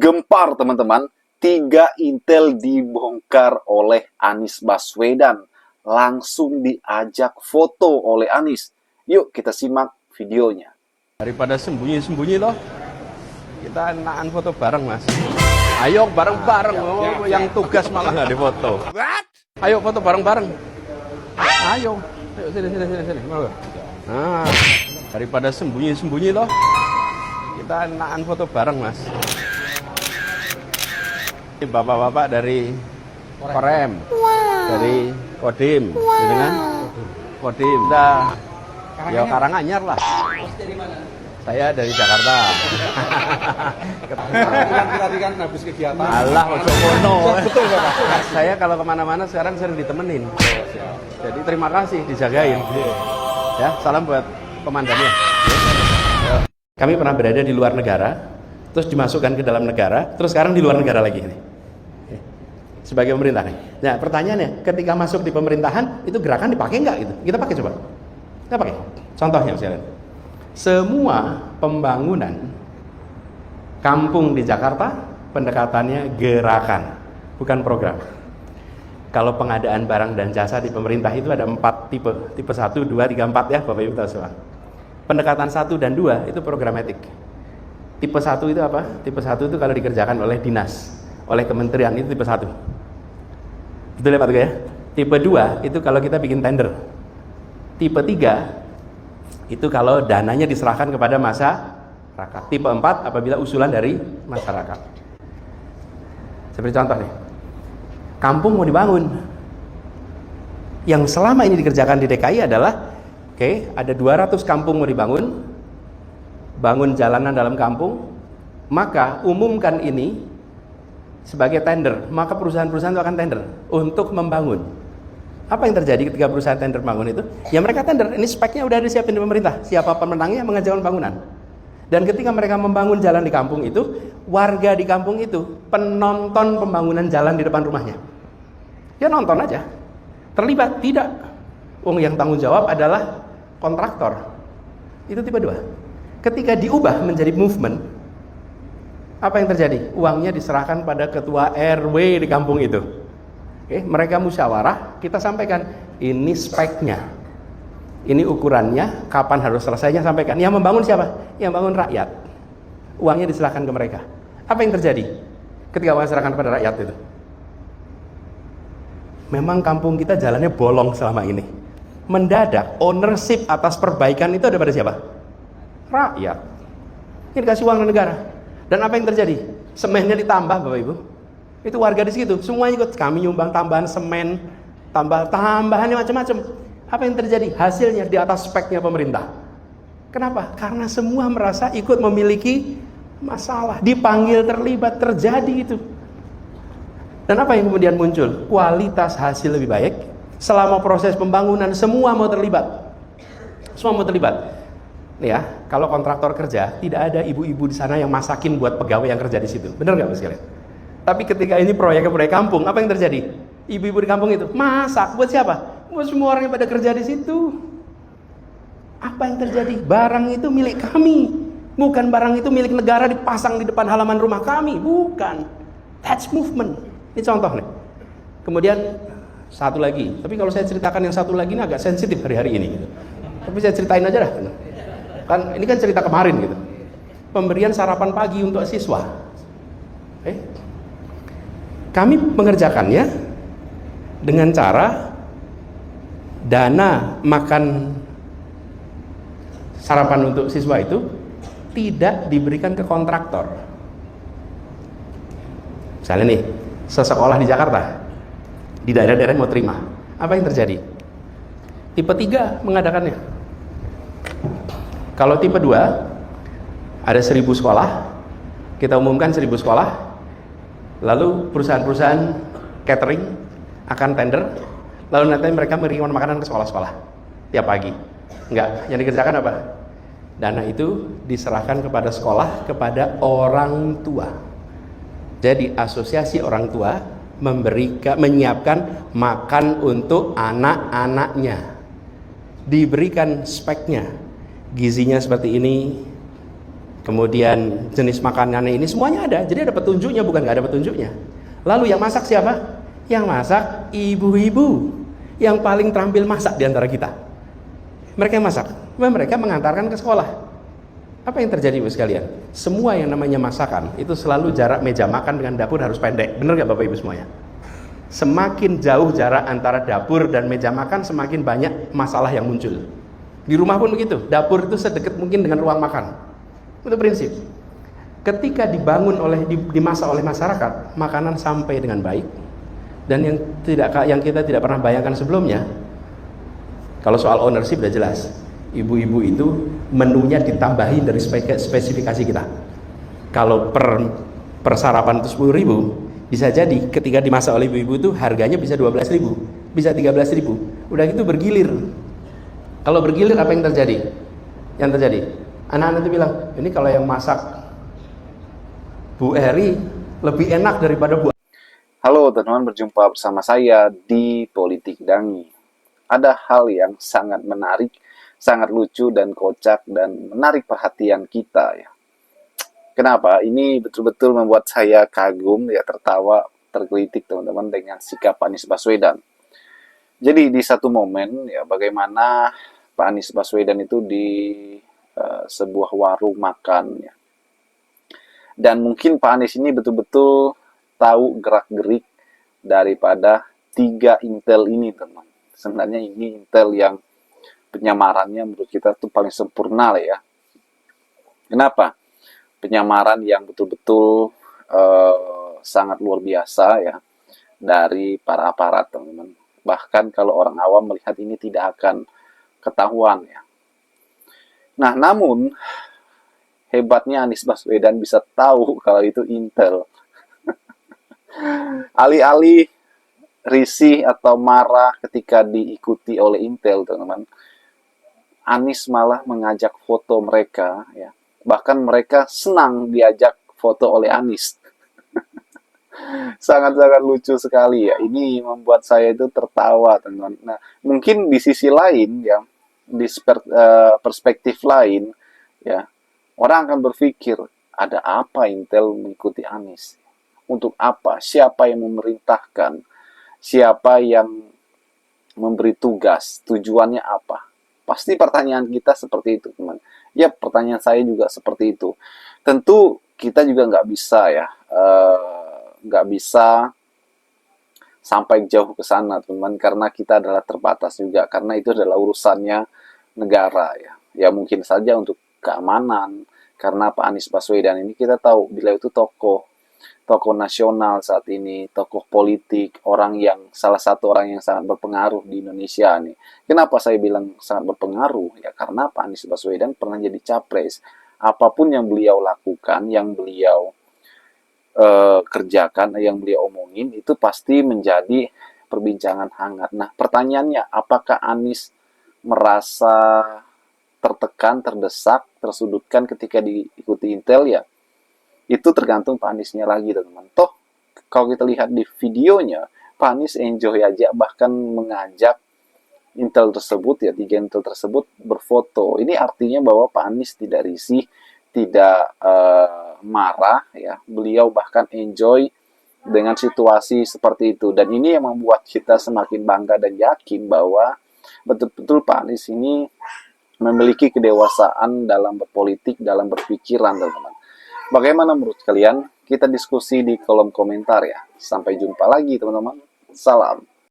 Gempar teman-teman, 3 intel dibongkar oleh Anies Baswedan. Langsung diajak foto oleh Anies. Yuk kita simak videonya. Daripada sembunyi-sembunyi loh, kita enakan foto bareng mas. Ayo bareng-bareng, yang tugas malah nggak difoto. Ayo foto bareng-bareng. Ayo sini. Nah, daripada sembunyi-sembunyi loh, kita enakan foto bareng mas. Ini bapak-bapak dari Korem, dari Kodim, gitu kan? Kodim, dah. Ya Karanganyar lah. Saya dari Jakarta. Tadi kan habis kegiatan. Alah, ojo kono. Saya kalau kemana-mana sekarang sering ditemenin. Jadi terima kasih dijagain. Ya, salam buat komandannya. Kami pernah berada di luar negara, terus dimasukkan ke dalam negara, terus sekarang di luar negara lagi nih. Sebagai pemerintah nih. Nah, pertanyaannya, ketika masuk di pemerintahan itu gerakan dipakai nggak gitu? Kita pakai coba. Kita pakai. Contohnya misalnya, semua pembangunan kampung di Jakarta pendekatannya gerakan, bukan program. Kalau pengadaan barang dan jasa di pemerintah itu ada 4 tipe. Tipe 1, 2, 3, 4 ya Bapak Ibu tahu semua. Pendekatan 1 dan 2 itu programatik. Tipe 1 itu apa? Tipe 1 itu kalau dikerjakan oleh dinas, oleh kementerian, itu tipe 1. Betul ya Pak Tuga ya? Tipe 2 itu kalau kita bikin tender. Tipe 3 itu kalau dananya diserahkan kepada masyarakat. Tipe 4 apabila usulan dari masyarakat. Seperti contoh nih, kampung mau dibangun. Yang selama ini dikerjakan di DKI adalah ada 200 kampung mau dibangun, bangun jalanan dalam kampung, maka umumkan ini sebagai tender, maka perusahaan-perusahaan itu akan tender untuk membangun. Apa yang terjadi ketika perusahaan tender bangun itu? Ya mereka tender, ini speknya udah disiapin di pemerintah, siapa pemenangnya mengajukan bangunan. Dan ketika mereka membangun jalan di kampung itu, warga di kampung itu penonton pembangunan jalan di depan rumahnya. Dia nonton aja, terlibat tidak. Yang tanggung jawab adalah kontraktor. Itu tipe 2. Ketika diubah menjadi movement, apa yang terjadi? Uangnya diserahkan pada ketua RW di kampung itu. Mereka musyawarah, kita sampaikan ini speknya, ini ukurannya, kapan harus selesainya, sampaikan. Yang membangun siapa? Yang bangun rakyat. Uangnya diserahkan ke mereka. Apa yang terjadi ketika uang diserahkan pada rakyat itu? Memang kampung kita jalannya bolong selama ini. Mendadak ownership atas perbaikan itu ada pada siapa? Rakyat. Ini dikasih uang negara. Dan apa yang terjadi? Semennya ditambah Bapak Ibu. Itu warga di situ, semua ikut. Kami nyumbang tambahan semen, tambahannya macam-macam. Apa yang terjadi? Hasilnya di atas speknya pemerintah. Kenapa? Karena semua merasa ikut memiliki masalah, dipanggil, terlibat, terjadi itu. Dan apa yang kemudian muncul? Kualitas hasil lebih baik. Selama proses pembangunan semua mau terlibat. Semua mau terlibat. Ya, kalau kontraktor kerja, tidak ada ibu-ibu di sana yang masakin buat pegawai yang kerja di situ. Benar nggak Mas sekalian? Tapi ketika ini proyek-proyek kampung, apa yang terjadi? Ibu-ibu di kampung itu masak buat siapa? Buat semua orang yang pada kerja di situ. Apa yang terjadi? Barang itu milik kami, bukan barang itu milik negara dipasang di depan halaman rumah kami, bukan. That's movement. Ini contoh nih. Kemudian satu lagi. Tapi kalau saya ceritakan yang satu lagi ini agak sensitif hari-hari ini. Gitu. Tapi saya ceritain aja dah. Kan ini kan cerita kemarin gitu. Pemberian sarapan pagi untuk siswa. Kami mengerjakannya dengan cara dana makan sarapan untuk siswa itu tidak diberikan ke kontraktor. Misalnya nih, sesekolah di Jakarta, di daerah-daerah mau terima. Apa yang terjadi? Tipe 3 mengadakannya. Kalau tipe 2, ada 1000 sekolah, kita umumkan 1000 sekolah, lalu perusahaan-perusahaan catering akan tender, lalu nanti mereka mengirimkan makanan ke sekolah-sekolah tiap pagi. Enggak, yang dikerjakan apa? Dana itu diserahkan kepada sekolah, kepada orang tua. Jadi asosiasi orang tua menyiapkan makan untuk anak-anaknya. Diberikan speknya, gizinya seperti ini, kemudian jenis makanannya ini semuanya ada. Jadi ada petunjuknya, bukan nggak ada petunjuknya. Lalu yang masak siapa? Yang masak ibu-ibu yang paling terampil masak di antara kita. Mereka yang masak, mereka mengantarkan ke sekolah. Apa yang terjadi Ibu sekalian? Semua yang namanya masakan itu selalu jarak meja makan dengan dapur harus pendek. Benar nggak Bapak Ibu semuanya? Semakin jauh jarak antara dapur dan meja makan, semakin banyak masalah yang muncul. Di rumah pun begitu, dapur itu sedekat mungkin dengan ruang makan. Itu prinsip. Ketika dibangun dimasak oleh masyarakat, makanan sampai dengan baik. Dan yang kita tidak pernah bayangkan sebelumnya, kalau soal ownership sudah jelas, ibu-ibu itu menunya ditambahin dari spesifikasi kita. Kalau per sarapan itu 10.000, bisa jadi ketika dimasak oleh ibu-ibu itu harganya bisa 12.000, bisa 13.000. Udah gitu bergilir. Kalau bergilir apa yang terjadi? Yang terjadi, anak-anak itu bilang, ini kalau yang masak Bu Eri lebih enak daripada Bu. Halo teman-teman, berjumpa bersama saya di Politik Dangi. Ada hal yang sangat menarik, sangat lucu dan kocak dan menarik perhatian kita ya. Kenapa? Ini betul-betul membuat saya kagum ya, tertawa, tergelitik teman-teman dengan sikap Anies Baswedan. Jadi di satu momen ya, bagaimana Pak Anies Baswedan itu di sebuah warung makan ya. Dan mungkin Pak Anies ini betul-betul tahu gerak-gerik daripada 3 intel ini, teman. Sebenarnya ini intel yang penyamarannya menurut kita tuh paling sempurna lah ya. Kenapa? Penyamaran yang betul-betul sangat luar biasa ya dari para aparat, teman-teman. Bahkan kalau orang awam melihat ini tidak akan ketahuan ya. Nah, namun hebatnya Anies Baswedan bisa tahu kalau itu intel. Alih-alih risih atau marah ketika diikuti oleh intel, teman-teman, Anies malah mengajak foto mereka ya. Bahkan mereka senang diajak foto oleh Anies. Sangat-sangat lucu sekali ya. Ini membuat saya itu tertawa, teman-teman. Nah, mungkin di sisi lain ya, di perspektif lain ya, orang akan berpikir, ada apa intel mengikuti Anies? Untuk apa? Siapa yang memerintahkan? Siapa yang memberi tugas? Tujuannya apa? Pasti pertanyaan kita seperti itu, teman. Ya, pertanyaan saya juga seperti itu. Tentu kita juga nggak bisa ya, nggak bisa sampai jauh ke sana, teman, karena kita adalah terbatas juga, karena itu adalah urusannya negara ya. Ya mungkin saja untuk keamanan, karena Pak Anies Baswedan ini kita tahu beliau itu tokoh nasional saat ini, tokoh politik, salah satu orang yang sangat berpengaruh di Indonesia nih. Kenapa saya bilang sangat berpengaruh? Ya karena Pak Anies Baswedan pernah jadi capres. Apapun yang beliau lakukan, yang beliau kerjakan, yang beliau omongin, itu pasti menjadi perbincangan hangat. Nah, pertanyaannya, apakah Anies merasa tertekan, terdesak, tersudutkan ketika diikuti intel ya? Itu tergantung Pak Aniesnya lagi, teman-teman. Toh, kalau kita lihat di videonya, Pak Anies enjoy aja, bahkan mengajak intel tersebut, ya 3 intel tersebut berfoto. Ini artinya bahwa Pak Anies tidak risih, tidak marah, ya. Beliau bahkan enjoy dengan situasi seperti itu. Dan ini yang membuat kita semakin bangga dan yakin bahwa betul-betul Pak Anies ini memiliki kedewasaan dalam berpolitik, dalam berpikiran, teman-teman. Bagaimana menurut kalian? Kita diskusi di kolom komentar ya. Sampai jumpa lagi teman-teman. Salam.